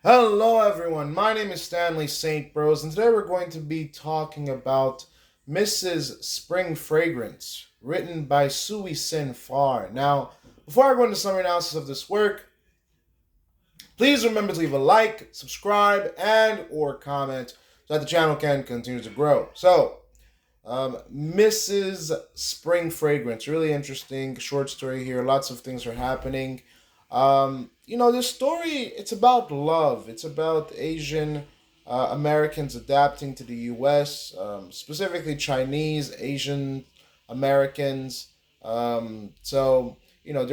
Hello, everyone. My name is Stanley St. Bros, and today we're going to be talking about Mrs. Spring Fragrance, written by Sui Sin Far. Now, before I go into summary analysis of this work, please remember to leave a like, subscribe, and or comment so that the channel can continue to grow. Mrs. Spring Fragrance, really interesting short story here. Lots of things are happening. This story, it's about love. It's about Asian Americans adapting to the U.S., specifically Chinese, Asian Americans. They're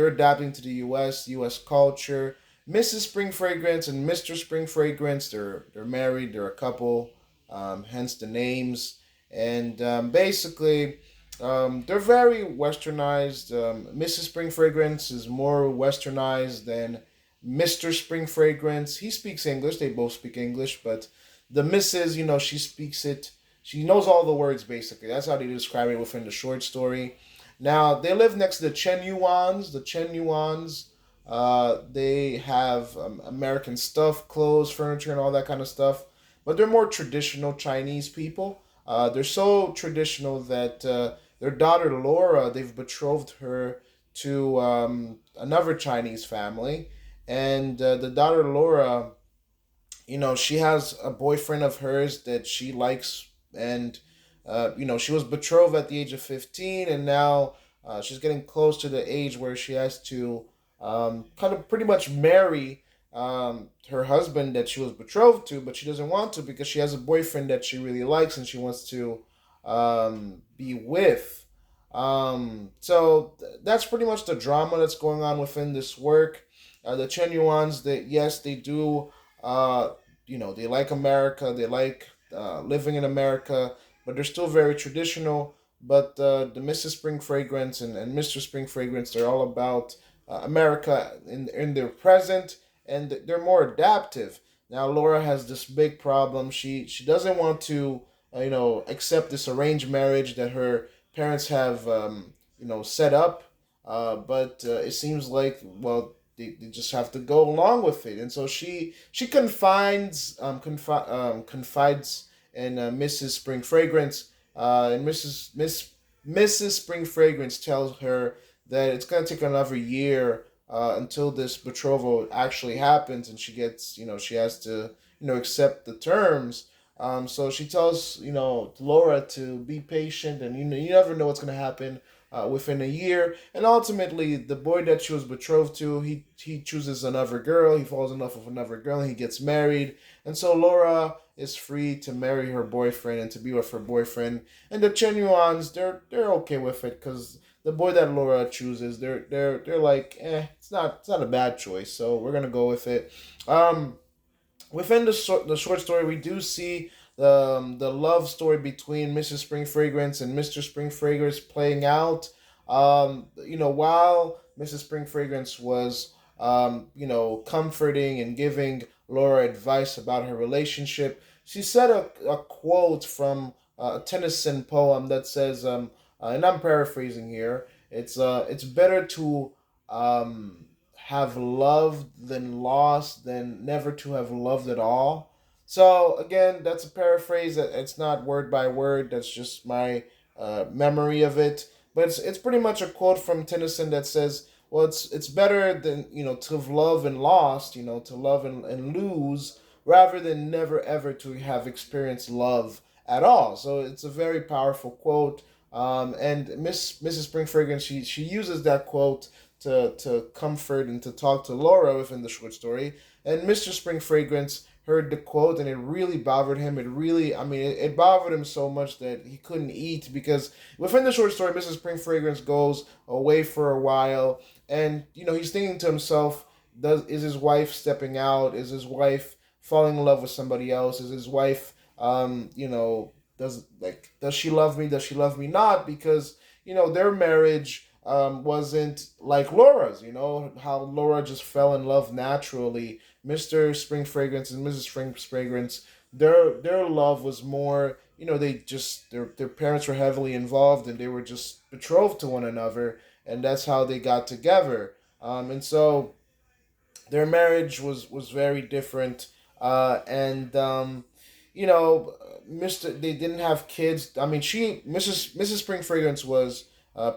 adapting to the U.S. culture. Mrs. Spring Fragrance and Mr. Spring Fragrance, they're married, they're a couple, hence the names. And basically, they're very westernized. Mrs. Spring Fragrance is more westernized than Mr. Spring Fragrance. He speaks English. They both speak English, but the Mrs., she speaks it. She knows all the words basically. That's how they describe it within the short story. Now they live next to the Chen Yuans. The Chen Yuans, they have American stuff, clothes, furniture, and all that kind of stuff. But they're more traditional Chinese people. They're so traditional that their daughter Laura, they've betrothed her to another Chinese family, and the daughter Laura, she has a boyfriend of hers that she likes, and she was betrothed at the age of 15, and now she's getting close to the age where she has to kind of pretty much marry her husband that she was betrothed to, but she doesn't want to because she has a boyfriend that she really likes and she wants to be with. That's pretty much the drama that's going on within this work. The Chen Yuans, yes, they do. They like America. They like living in America, but they're still very traditional. But the Mrs. Spring Fragrance and Mr. Spring Fragrance, they're all about America in their present, and they're more adaptive. Now Laura has this big problem. She doesn't want to accept this arranged marriage that her parents have set up, but it seems like, well, they just have to go along with it, and so she confides in Mrs. Spring Fragrance, and Mrs. Spring Fragrance tells her that it's gonna take another year until this betrothal actually happens, and she has to accept the terms. So she tells Laura to be patient, and you never know what's gonna happen within a year. And ultimately, the boy that she was betrothed to, he chooses another girl. He falls in love with another girl, and he gets married. And so Laura is free to marry her boyfriend and to be with her boyfriend. And the Chenuans, they're okay with it because the boy that Laura chooses, they're like, it's not a bad choice, so we're gonna go with it. Within the short story, we do see the love story between Mrs. Spring Fragrance and Mr. Spring Fragrance playing out. While Mrs. Spring Fragrance was comforting and giving Laura advice about her relationship, she said a quote from a Tennyson poem that says, and I'm paraphrasing here. It's better to have loved than lost than never to have loved at all. So again, that's a paraphrase. It's not word by word. That's just my memory of it. But it's pretty much a quote from Tennyson that says, "Well, it's better than to have loved and lost. To love and lose, rather than never ever to have experienced love at all." So it's a very powerful quote. And Mrs. Spring Fragrance, she uses that quote to comfort and to talk to Laura within the short story. And Mr. Spring Fragrance heard the quote, and it really bothered him. It bothered him so much that he couldn't eat, because within the short story, Mr. Spring Fragrance goes away for a while, and he's thinking to himself, is his wife stepping out? Is his wife falling in love with somebody else? Is his wife does she love me? Does she love me not? Because their marriage wasn't like Laura's. How Laura just fell in love naturally. Mr. Spring Fragrance and Mrs. Spring Fragrance, their love was more. They just their parents were heavily involved, and they were just betrothed to one another, and that's how they got together. And so Their marriage was very different, and you know, Mister they didn't have kids. I mean, she Mrs. Spring Fragrance was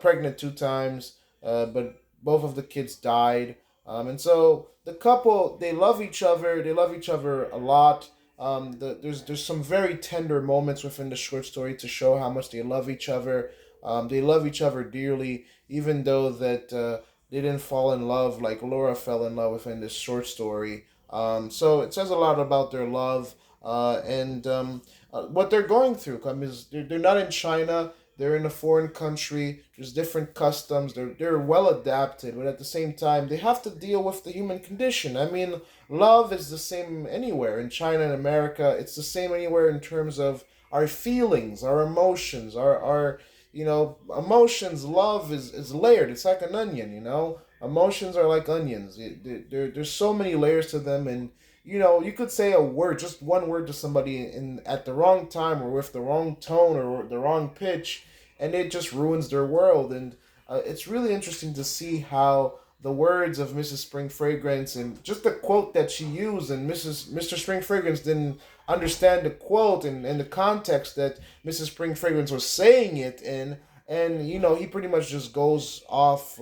pregnant 2 times, but both of the kids died. And so the couple, they love each other. They love each other a lot. There's some very tender moments within the short story to show how much they love each other. They love each other dearly, even though that they didn't fall in love like Laura fell in love within this short story. So it says a lot about their love, and what they're going through. I mean, they're not in China. They're in a foreign country. There's different customs. They're well adapted, but at the same time, they have to deal with the human condition. I mean, love is the same anywhere in China and America. It's the same anywhere in terms of our feelings, our emotions, our emotions. Love is layered. It's like an onion. Emotions are like onions. There's so many layers to them, and you could say a word, just one word to somebody in at the wrong time or with the wrong tone or the wrong pitch, and it just ruins their world. And it's really interesting to see how the words of Mrs. Spring Fragrance and just the quote that she used, and Mr. Spring Fragrance didn't understand the quote and the context that Mrs. Spring Fragrance was saying it in, and he pretty much just goes off.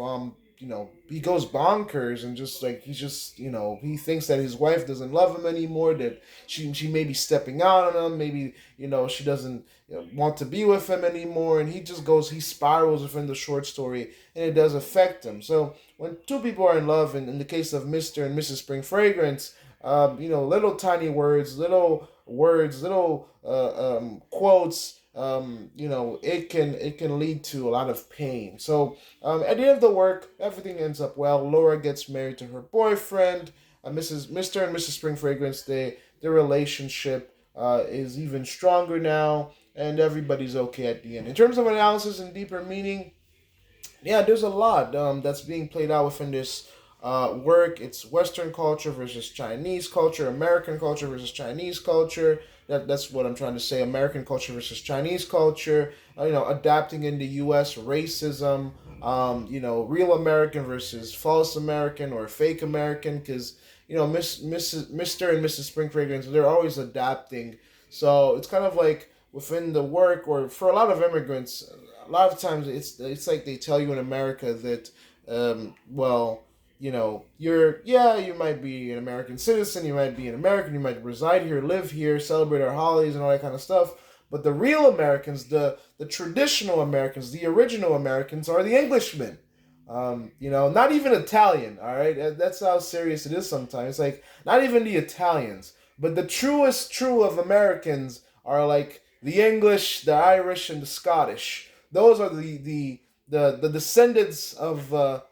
He goes bonkers and just like he thinks that his wife doesn't love him anymore, that she may be stepping out on him, maybe she doesn't want to be with him anymore, and he spirals within the short story, and it does affect him. So when two people are in love, and in the case of Mr. and Mrs. Spring Fragrance, little tiny words, little quotes, it can lead to a lot of pain. So at the end of the work, everything ends up well. Laura gets married to her boyfriend. Mr. and Mrs. Spring Fragrance, their relationship is even stronger now, and everybody's okay at the end. In terms of analysis and deeper meaning, yeah, there's a lot that's being played out within this work. It's Western culture versus Chinese culture, American culture versus Chinese culture. That's what I'm trying to say. American culture versus Chinese culture. Adapting in the U.S. racism. Real American versus false American or fake American. Because Mr. and Mrs. Spring Fragrance, they're always adapting. So it's kind of like within the work, or for a lot of immigrants, a lot of times it's like they tell you in America that well, you might be an American citizen, you might be an American, you might reside here, live here, celebrate our holidays and all that kind of stuff, but the real Americans, the traditional Americans, the original Americans are the Englishmen. Not even Italian. All right, that's how serious it is sometimes. Like not even the Italians, but the truest true of Americans are like the English, the Irish, and the Scottish. Those are the descendants of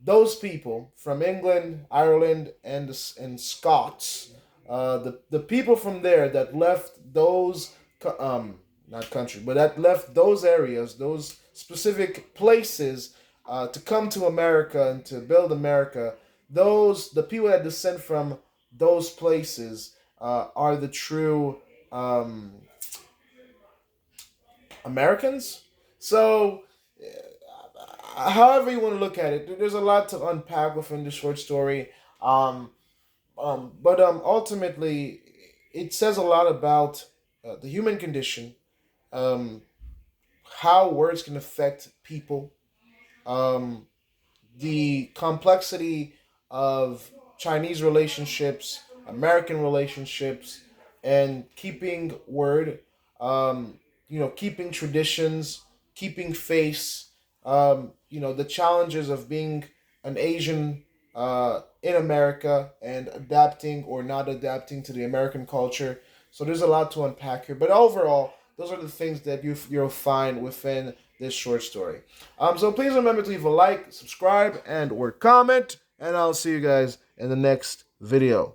those people from England, Ireland, and Scots. The people from there that left those not country, but that left those areas, those specific places, to come to America and to build America. The people that descend from those places are the true Americans. So, however you want to look at it, there's a lot to unpack within the short story. Um, but ultimately, it says a lot about the human condition, um, how words can affect people, um, the complexity of Chinese relationships, American relationships, and keeping word, keeping traditions, keeping face, the challenges of being an Asian in America and adapting or not adapting to the American culture. So there's a lot to unpack here. But overall, those are the things that you'll find within this short story. So please remember to leave a like, subscribe, and or comment, and I'll see you guys in the next video.